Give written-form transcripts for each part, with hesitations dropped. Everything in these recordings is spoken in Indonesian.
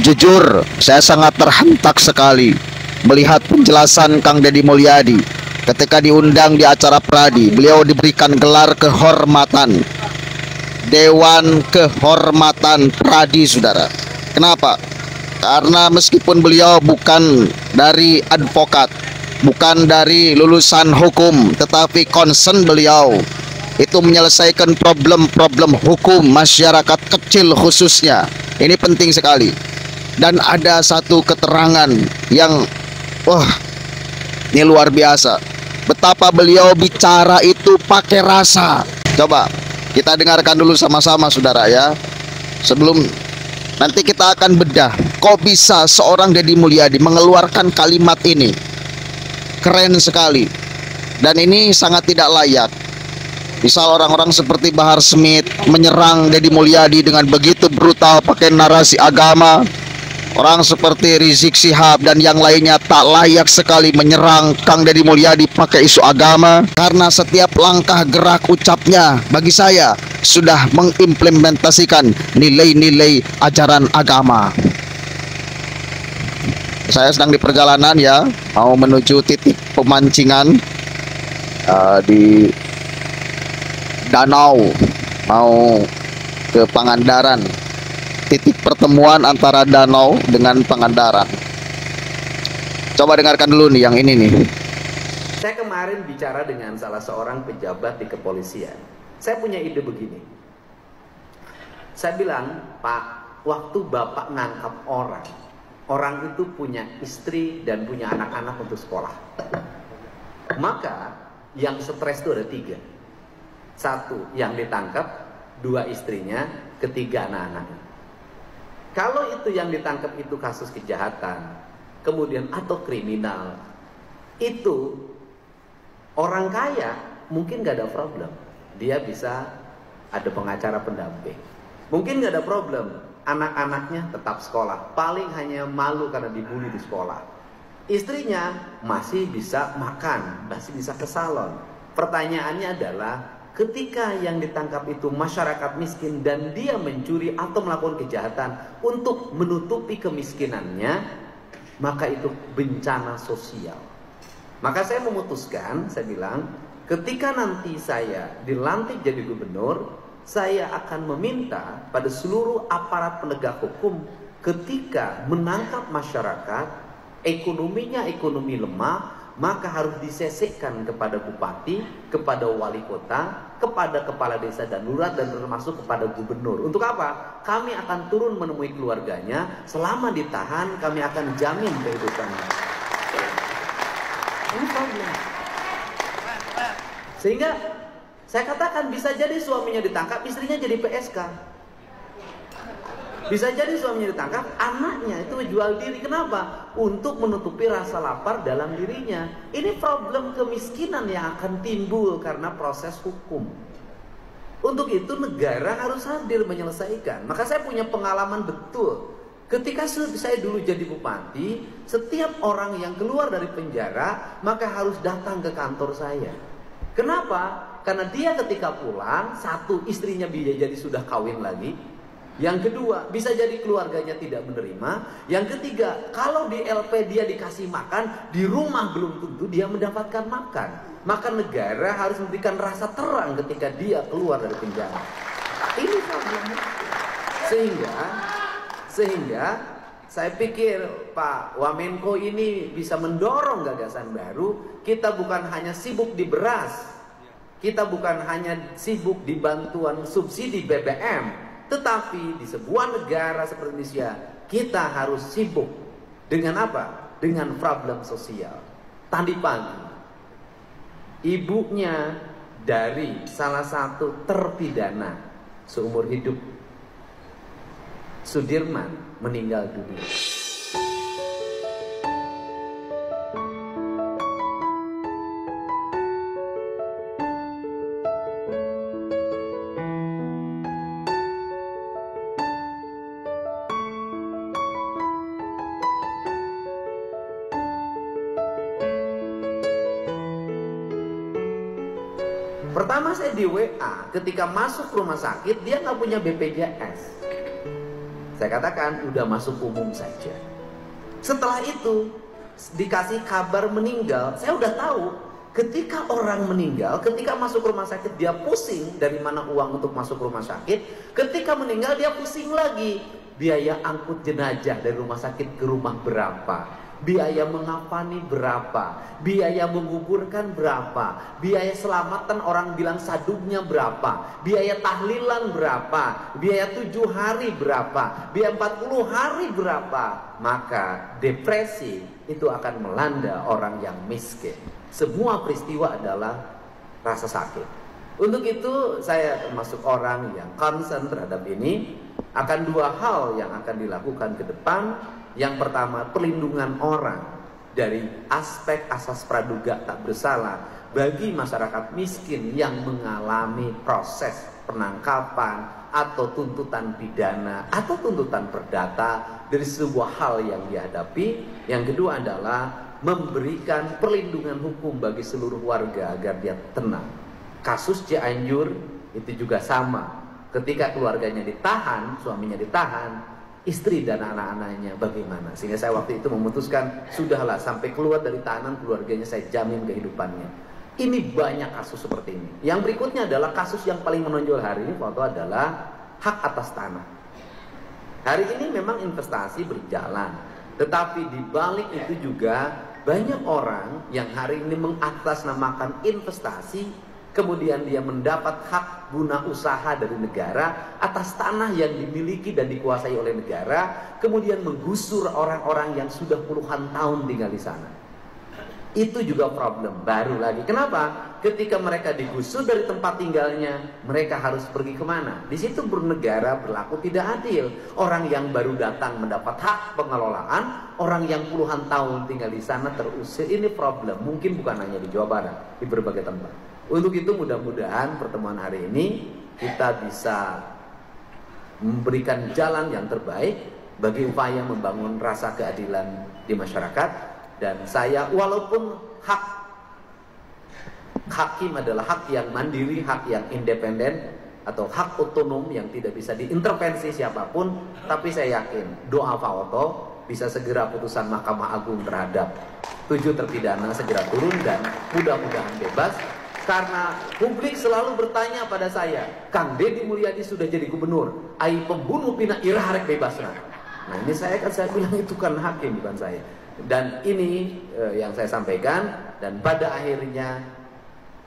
Jujur, saya sangat terhentak sekali melihat penjelasan Kang Deddy Mulyadi ketika diundang di acara Pradi. Beliau diberikan gelar kehormatan Dewan Kehormatan Pradi, saudara. Kenapa? Karena meskipun beliau bukan dari advokat, bukan dari lulusan hukum, tetapi concern beliau itu menyelesaikan problem-problem hukum masyarakat kecil khususnya. Ini penting sekali. Dan ada satu keterangan yang ini luar biasa. Betapa beliau bicara itu pakai rasa. Coba kita dengarkan dulu sama-sama, saudara, ya. Sebelum nanti kita akan bedah, kok bisa seorang Deddy Mulyadi mengeluarkan kalimat ini. Keren sekali. Dan ini sangat tidak layak. Misal orang-orang seperti Bahar Smith menyerang Deddy Mulyadi dengan begitu brutal pakai narasi agama. Orang seperti Rizik Syihab dan yang lainnya tak layak sekali menyerang Kang Deddy Mulyadi pakai isu agama, karena setiap langkah gerak ucapnya bagi saya sudah mengimplementasikan nilai-nilai ajaran agama. Saya sedang di perjalanan, ya, mau menuju titik pemancingan di danau, mau ke Pangandaran. Titik pertemuan antara danau dengan Pangandaran. Coba dengarkan dulu nih yang ini nih. Saya kemarin bicara dengan salah seorang pejabat di kepolisian. Saya punya ide begini. Saya bilang, Pak, waktu Bapak nangkap orang itu punya istri dan punya anak-anak untuk sekolah. Maka yang stres itu ada 3. 1 yang ditangkap, 2 istrinya, 3 anak-anaknya. Kalau itu yang ditangkap itu kasus kejahatan, kemudian atau kriminal, itu orang kaya mungkin gak ada problem. Dia bisa ada pengacara pendamping. Mungkin gak ada problem. Anak-anaknya tetap sekolah. Paling hanya malu karena dibully di sekolah. Istrinya masih bisa makan, masih bisa ke salon. Pertanyaannya adalah, ketika yang ditangkap itu masyarakat miskin dan dia mencuri atau melakukan kejahatan untuk menutupi kemiskinannya, maka itu bencana sosial. Maka saya memutuskan, saya bilang, ketika nanti saya dilantik jadi gubernur, saya akan meminta pada seluruh aparat penegak hukum ketika menangkap masyarakat, ekonominya ekonomi lemah, maka harus disesekkan kepada bupati, kepada wali kota, kepada kepala desa dan lurah, dan termasuk kepada gubernur. Untuk apa? Kami akan turun menemui keluarganya. Selama ditahan, kami akan jamin kehidupannya. Ini problem. Sehingga saya katakan, bisa jadi suaminya ditangkap, istrinya jadi PSK. Bisa jadi suaminya ditangkap, anaknya itu jual diri. Kenapa? Untuk menutupi rasa lapar dalam dirinya. Ini problem kemiskinan yang akan timbul karena proses hukum. Untuk itu negara harus hadir menyelesaikan. Maka saya punya pengalaman betul. Ketika saya dulu jadi bupati, setiap orang yang keluar dari penjara maka harus datang ke kantor saya. Kenapa? Karena dia ketika pulang, 1, istrinya bisa jadi sudah kawin lagi. Yang kedua, bisa jadi keluarganya tidak menerima. Yang ketiga, kalau di LP dia dikasih makan, di rumah belum tentu dia mendapatkan makan. Maka negara harus memberikan rasa terang ketika dia keluar dari penjara. Ini problemnya. Sehingga saya pikir Pak Wamenko ini bisa mendorong gagasan baru. Kita bukan hanya sibuk di beras, kita bukan hanya sibuk di bantuan subsidi BBM, tetapi di sebuah negara seperti Indonesia, kita harus sibuk dengan apa? Dengan problem sosial. Tadi pagi, ibunya dari salah satu terpidana seumur hidup, Sudirman, meninggal dunia. Pertama saya di WA, ketika masuk rumah sakit dia nggak punya BPJS. Saya katakan udah masuk umum saja. Setelah itu dikasih kabar meninggal, saya udah tahu ketika orang meninggal, ketika masuk rumah sakit dia pusing dari mana uang untuk masuk rumah sakit. Ketika meninggal dia pusing lagi, biaya angkut jenazah dari rumah sakit ke rumah berapa, biaya mengapani berapa, biaya menguburkan berapa, biaya selamatan orang bilang sadungnya berapa, biaya tahlilan berapa, biaya 7 hari berapa, biaya 40 hari berapa. Maka depresi itu akan melanda orang yang miskin. Semua peristiwa adalah rasa sakit. Untuk itu saya termasuk orang yang concern terhadap ini. Akan 2 hal yang akan dilakukan ke depan. Yang pertama, perlindungan orang dari aspek asas praduga tak bersalah bagi masyarakat miskin yang mengalami proses penangkapan atau tuntutan pidana atau tuntutan perdata dari sebuah hal yang dihadapi. Yang kedua adalah memberikan perlindungan hukum bagi seluruh warga agar dia tenang. Kasus Cianjur itu juga sama. Ketika keluarganya ditahan, suaminya ditahan, istri dan anak-anaknya bagaimana? Sehingga saya waktu itu memutuskan, sudahlah sampai keluar dari tahanan keluarganya saya jamin kehidupannya. Ini banyak kasus seperti ini. Yang berikutnya adalah kasus yang paling menonjol hari ini, foto adalah hak atas tanah. Hari ini memang investasi berjalan, tetapi di balik itu juga banyak orang yang hari ini mengatasnamakan investasi, kemudian dia mendapat hak guna usaha dari negara atas tanah yang dimiliki dan dikuasai oleh negara, kemudian menggusur orang-orang yang sudah puluhan tahun tinggal di sana. Itu juga problem baru lagi. Kenapa? Ketika mereka digusur dari tempat tinggalnya, mereka harus pergi kemana? Di situ bernegara berlaku tidak adil. Orang yang baru datang mendapat hak pengelolaan, orang yang puluhan tahun tinggal di sana terusir. Ini problem. Mungkin bukan hanya di Jawa Barat, di berbagai tempat. Untuk itu mudah-mudahan pertemuan hari ini kita bisa memberikan jalan yang terbaik bagi upaya membangun rasa keadilan di masyarakat. Dan saya, walaupun hak hakim adalah hak yang mandiri, hak yang independen, atau hak otonom yang tidak bisa diintervensi siapapun, tapi saya yakin doa Pak Oto bisa segera putusan Mahkamah Agung terhadap 7 terpidana segera turun dan mudah-mudahan bebas. Karena publik selalu bertanya pada saya, Kang Deddy Mulyadi sudah jadi gubernur, ai pembunuh pina irarek bebas. Nah ini saya bilang itu kan hakim bukan saya. Dan ini yang saya sampaikan. Dan pada akhirnya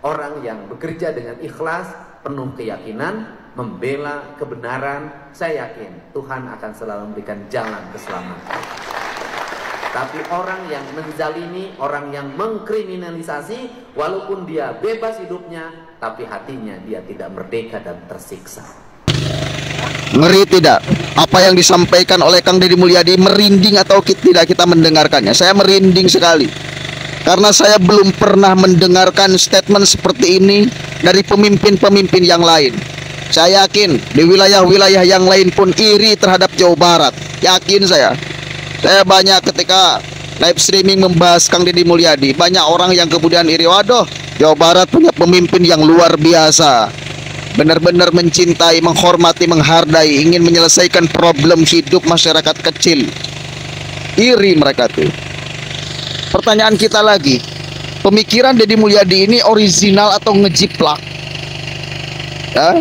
orang yang bekerja dengan ikhlas, penuh keyakinan, membela kebenaran, saya yakin Tuhan akan selalu memberikan jalan keselamatan. Tapi orang yang menzalimi, orang yang mengkriminalisasi, walaupun dia bebas hidupnya, tapi hatinya dia tidak merdeka dan tersiksa. Ngeri tidak? Apa yang disampaikan oleh Kang Deddy Mulyadi, merinding atau tidak kita mendengarkannya? Saya merinding sekali. Karena saya belum pernah mendengarkan statement seperti ini dari pemimpin-pemimpin yang lain. Saya yakin di wilayah-wilayah yang lain pun iri terhadap Jawa Barat. Yakin saya. Saya banyak ketika live streaming membahas Kang Deddy Mulyadi, banyak orang yang kemudian iri, waduh, Jawa Barat punya pemimpin yang luar biasa. Benar-benar mencintai, menghormati, menghargai, ingin menyelesaikan problem hidup masyarakat kecil. Iri mereka tuh. Pertanyaan kita lagi, pemikiran Deddy Mulyadi ini original atau ngejiplak? Ya?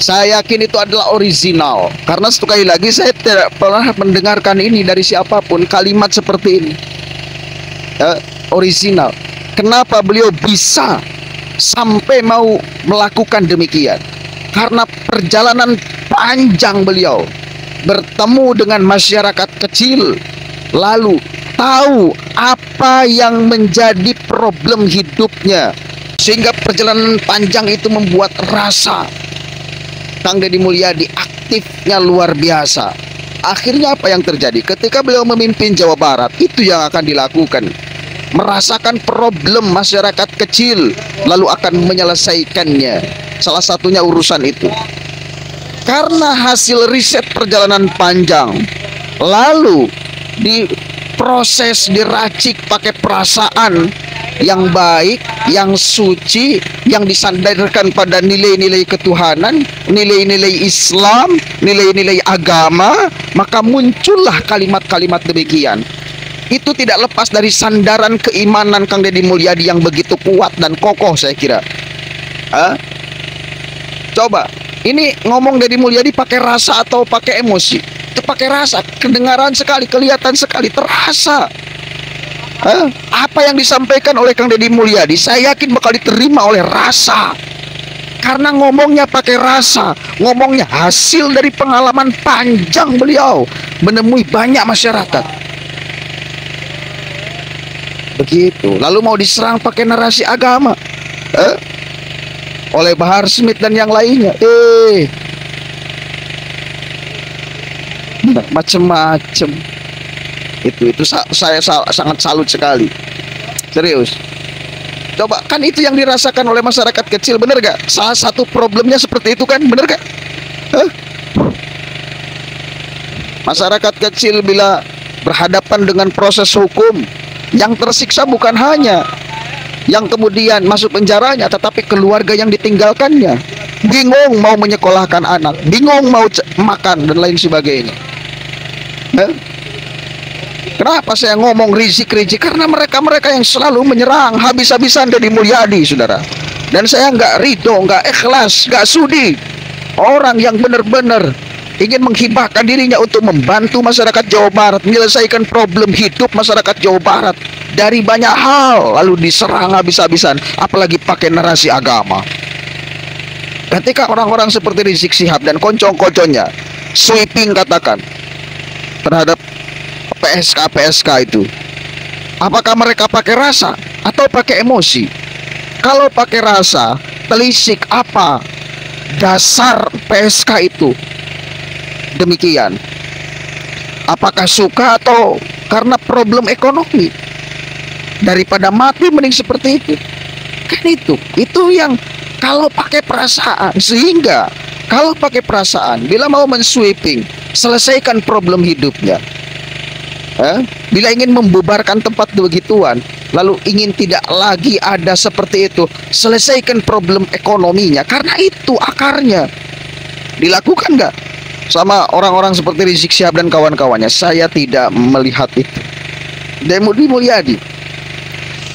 Saya yakin itu adalah original. Karena sekali lagi saya tidak pernah mendengarkan ini dari siapapun, kalimat seperti ini. Ya, original. Kenapa beliau bisa sampai mau melakukan demikian? Karena perjalanan panjang beliau bertemu dengan masyarakat kecil, lalu tahu apa yang menjadi problem hidupnya, sehingga perjalanan panjang itu membuat rasa Kang Deddy Mulyadi aktifnya luar biasa. Akhirnya apa yang terjadi ketika beliau memimpin Jawa Barat? Itu yang akan dilakukan, merasakan problem masyarakat kecil, lalu akan menyelesaikannya. Salah satunya urusan itu. Karena hasil riset perjalanan panjang, lalu diproses, diracik pakai perasaan yang baik, yang suci, yang disandarkan pada nilai-nilai ketuhanan, nilai-nilai Islam, nilai-nilai agama, maka muncullah kalimat-kalimat demikian. Itu tidak lepas dari sandaran keimanan Kang Deddy Mulyadi yang begitu kuat dan kokoh, saya kira. Coba, ini ngomong Deddy Mulyadi pakai rasa atau pakai emosi? Itu pakai rasa, kedengaran sekali, kelihatan sekali, terasa. Apa yang disampaikan oleh Kang Deddy Mulyadi, saya yakin bakal diterima oleh rasa. Karena ngomongnya pakai rasa, ngomongnya hasil dari pengalaman panjang beliau menemui banyak masyarakat. Begitu. Lalu mau diserang pakai narasi agama oleh Bahar Smith dan yang lainnya. Macem-macem. Itu saya sangat salut sekali, serius. Coba, kan itu yang dirasakan oleh masyarakat kecil, bener gak? Salah satu problemnya seperti itu kan, bener gak? Masyarakat kecil bila berhadapan dengan proses hukum, yang tersiksa bukan hanya yang kemudian masuk penjaranya, tetapi keluarga yang ditinggalkannya. Bingung mau menyekolahkan anak, bingung mau makan dan lain sebagainya. Kenapa saya ngomong rizik? Karena mereka yang selalu menyerang habis-habisan Deddy Mulyadi, saudara. Dan saya nggak ridho, nggak ikhlas, nggak sudi orang yang benar-benar ingin menghibahkan dirinya untuk membantu masyarakat Jawa Barat, menyelesaikan problem hidup masyarakat Jawa Barat dari banyak hal, lalu diserang habis-habisan, apalagi pakai narasi agama. Ketika orang-orang seperti Rizik Syihab dan koncong-koncongnya sweeping katakan terhadap PSK itu, apakah mereka pakai rasa atau pakai emosi? Kalau pakai rasa, telisik apa dasar PSK itu demikian? Apakah suka atau karena problem ekonomi? Daripada mati mending seperti itu. Kan itu yang kalau pakai perasaan. Sehingga kalau pakai perasaan, bila mau mensweeping, selesaikan problem hidupnya, bila ingin membubarkan tempat begituan, lalu ingin tidak lagi ada seperti itu, selesaikan problem ekonominya. Karena itu akarnya. Dilakukan nggak sama orang-orang seperti Rizik Syihab dan kawan-kawannya? Saya tidak melihat itu. Deddy Mulyadi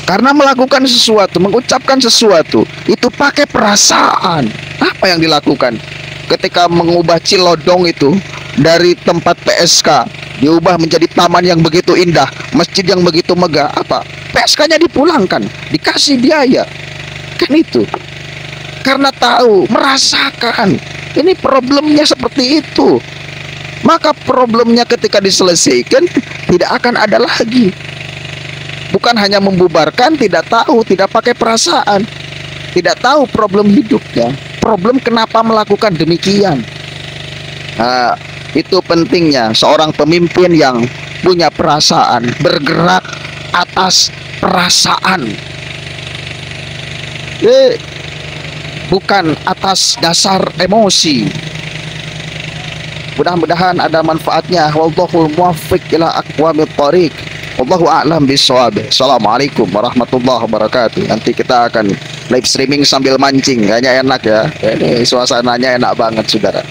karena melakukan sesuatu, mengucapkan sesuatu, itu pakai perasaan. Apa yang dilakukan ketika mengubah Cilodong itu dari tempat PSK diubah menjadi taman yang begitu indah, masjid yang begitu megah? Apa? PSK-nya dipulangkan, dikasih biaya. Kan itu. Karena tahu, merasakan ini problemnya seperti itu. Maka problemnya ketika diselesaikan tidak akan ada lagi. Bukan hanya membubarkan, tidak tahu, tidak pakai perasaan, tidak tahu problem hidupnya, problem kenapa melakukan demikian. Itu pentingnya seorang pemimpin yang punya perasaan, bergerak atas perasaan, bukan atas dasar emosi. Mudah-mudahan ada manfaatnya. Wallahul muwaffiq ila aqwamit thoriq. Wallahu a'lam bishawab. Assalamualaikum warahmatullahi wabarakatuh. Nanti kita akan live streaming sambil mancing, kayaknya enak ya. Ini suasananya enak banget, saudara.